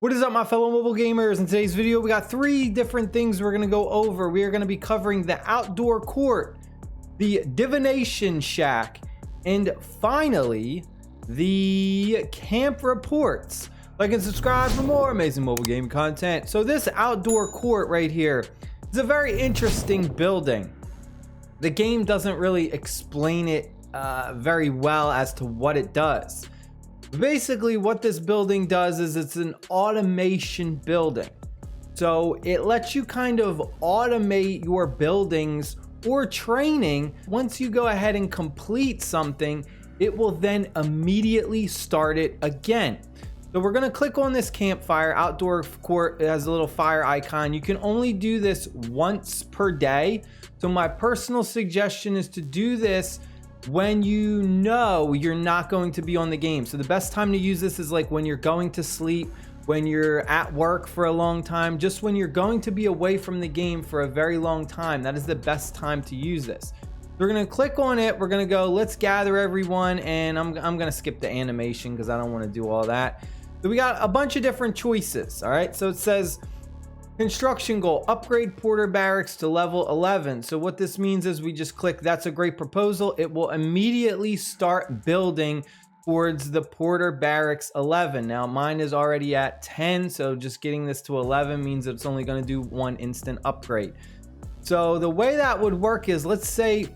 What is up, my fellow mobile gamers? In today's video, we got three different things we're going to go over. We are going to be covering the outdoor court, the divination shack, and finally, the camp reports. Like and subscribe for more amazing mobile game content. So this outdoor court right here is a very interesting building. The game doesn't really explain it very well as to what it does. Basically, what this building does is it's an automation building. So it lets you kind of automate your buildings or training. Once you go ahead and complete something, it will then immediately start it again. So we're going to click on this campfire. Outdoor court, it has a little fire icon. You can only do this once per day. So my personal suggestion is to do this when you know you're not going to be on the game. So the best time to use this is like when you're going to sleep, when you're at work for a long time, just when you're going to be away from the game for a very long time. That is the best time to use this. We're going to click on it. We're going to go, let's gather everyone. And I'm going to skip the animation because I don't want to do all that. So we got a bunch of different choices. All right. So it says construction goal, upgrade Porter Barracks to level 11. So what this means is we just click, that's a great proposal. It will immediately start building towards the Porter Barracks 11. Now mine is already at 10. So just getting this to 11 means that it's only going to do one instant upgrade. So the way that would work is, let's say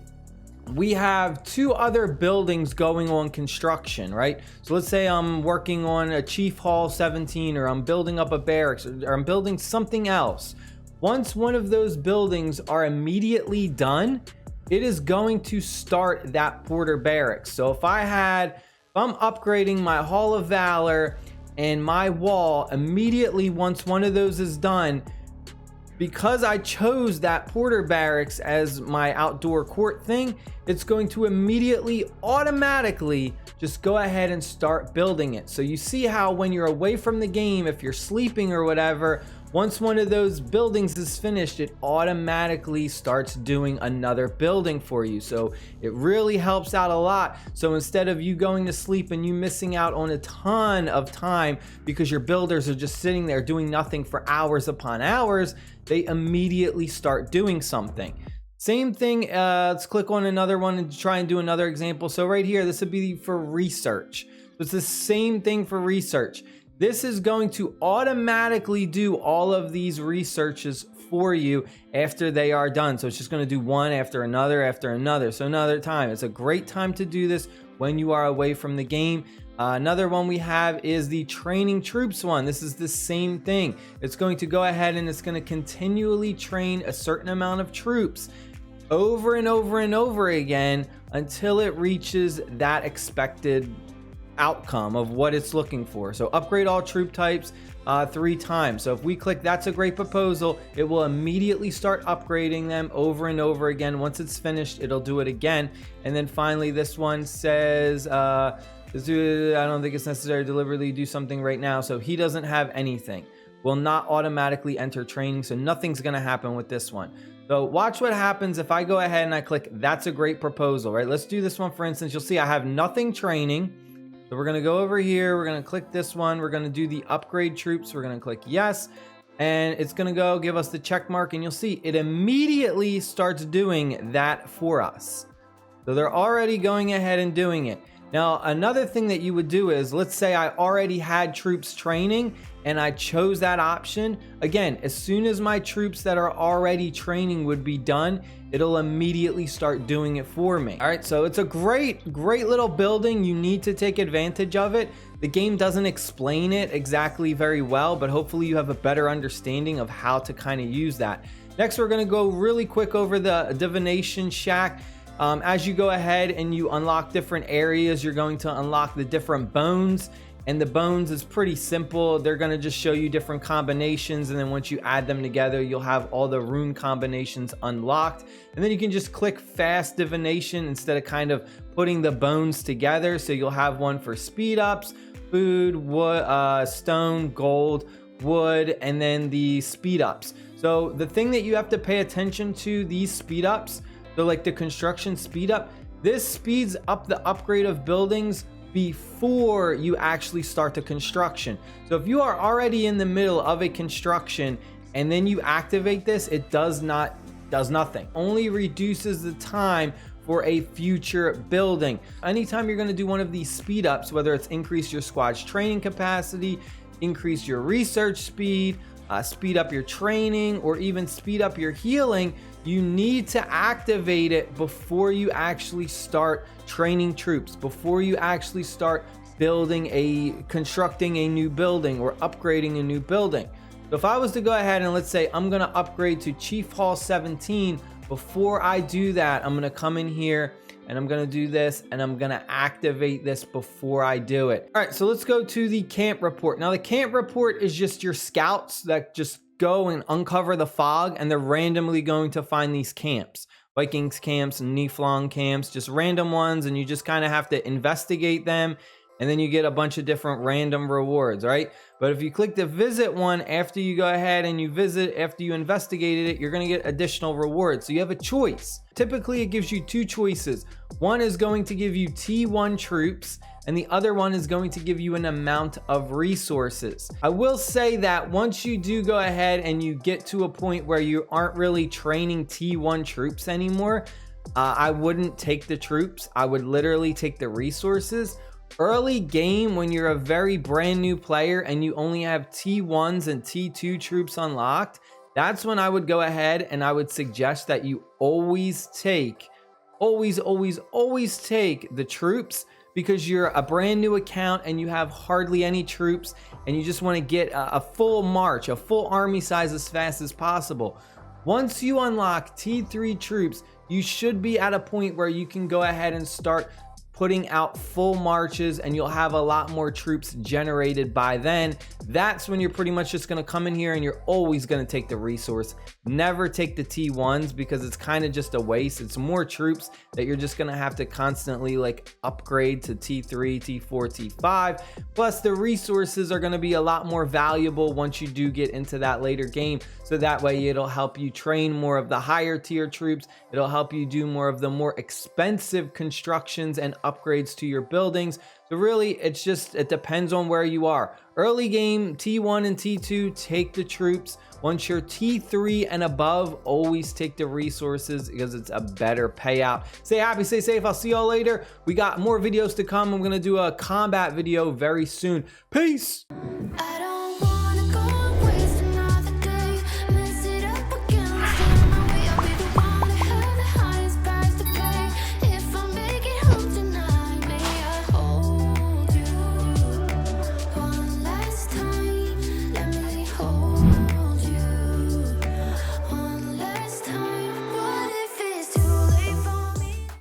we have two other buildings going on construction, right? So let's say I'm working on a Chief Hall 17, or I'm building up a barracks, or I'm building something else. Once one of those buildings are immediately done, it is going to start that Porter Barracks. So if I'm upgrading my Hall of Valor and my wall, immediately once one of those is done, because I chose that Porter Barracks as my outdoor court thing, it's going to immediately automatically just go ahead and start building it. So you see how when you're away from the game, if you're sleeping or whatever, once one of those buildings is finished, it automatically starts doing another building for you. So it really helps out a lot. So instead of you going to sleep and you missing out on a ton of time because your builders are just sitting there doing nothing for hours upon hours, they immediately start doing something. Same thing, let's click on another one and try and do another example. So right here, this would be for research. So it's the same thing for research. This is going to automatically do all of these researches for you after they are done. So it's just going to do one after another. So another time. It's a great time to do this when you are away from the game. Another one we have is the training troops one. This is the same thing. It's going to go ahead and it's going to continually train a certain amount of troops over and over and over again until it reaches that expected outcome of what it's looking for. So upgrade all troop types 3 times. So if we click that's a great proposal, it will immediately start upgrading them over and over again. Once it's finished, it'll do it again. And then finally, this one says I don't think it's necessary to deliberately do something right now. So he doesn't have anything, will not automatically enter training. So nothing's going to happen with this one. So watch what happens if I go ahead and I click that's a great proposal, right? Let's do this one. For instance, you'll see I have nothing training. So we're going to go over here. We're going to click this one. We're going to do the upgrade troops. We're going to click yes. And it's going to go give us the check mark. And you'll see it immediately starts doing that for us. So they're already going ahead and doing it. Now, another thing that you would do is, let's say I already had troops training and I chose that option. Again, as soon as my troops that are already training would be done, it'll immediately start doing it for me. All right, so it's a great little building. You need to take advantage of it. The game doesn't explain it exactly very well, but hopefully you have a better understanding of how to kind of use that. Next, we're going to go really quick over the divination shack. As you go ahead and you unlock different areas, you're going to unlock the different bones, and the bones is pretty simple. They're going to just show you different combinations, and then once you add them together, you'll have all the rune combinations unlocked. And then you can just click fast divination instead of kind of putting the bones together. So you'll have one for speed ups, food, wood, stone, gold, wood, and then the speed ups. So the thing that you have to pay attention to, these speed ups, so like the construction speed up, this speeds up the upgrade of buildings before you actually start the construction. So if you are already in the middle of a construction and then you activate this, it does nothing. Only reduces the time for a future building. Anytime you're going to do one of these speed ups, whether it's increase your squad's training capacity, increase your research speed, speed up your training, or even speed up your healing, you need to activate it before you actually start training troops, before you actually start constructing a new building or upgrading a new building. So if I was to go ahead and let's say I'm going to upgrade to Chief Hall 17, before I do that, I'm going to come in here and I'm going to do this and I'm going to activate this before I do it. All right, so let's go to the camp report. Now the camp report is just your scouts that just go and uncover the fog, and they're randomly going to find these camps. Vikings camps and Niflung camps, just random ones, and you just kind of have to investigate them, and then you get a bunch of different random rewards, right? But if you click the visit one after you go ahead and you visit, after you investigated it, you're going to get additional rewards. So you have a choice. Typically, it gives you two choices. One is going to give you T1 troops, and the other one is going to give you an amount of resources. I will say that once you do go ahead and you get to a point where you aren't really training T1 troops anymore, I wouldn't take the troops. I would literally take the resources. Early game, when you're a very brand new player and you only have T1s and T2 troops unlocked, that's when I would go ahead and I would suggest that you always take the troops, because you're a brand new account and you have hardly any troops and you just want to get a full march, a full army size as fast as possible. Once you unlock T3 troops, you should be at a point where you can go ahead and start putting out full marches, and you'll have a lot more troops generated by then. That's when you're pretty much just going to come in here and you're always going to take the resource. Never take the T1s, because it's kind of just a waste. It's more troops that you're just going to have to constantly like upgrade to T3, T4, T5. Plus the resources are going to be a lot more valuable once you do get into that later game. So that way it'll help you train more of the higher tier troops. It'll help you do more of the more expensive constructions and upgrades to your buildings. So really, it depends on where you are. Early game, T1 and T2, take the troops. Once you're T3 and above, always take the resources, because it's a better payout. Stay happy, stay safe. I'll see y'all later. We got more videos to come. I'm going to do a combat video very soon. Peace.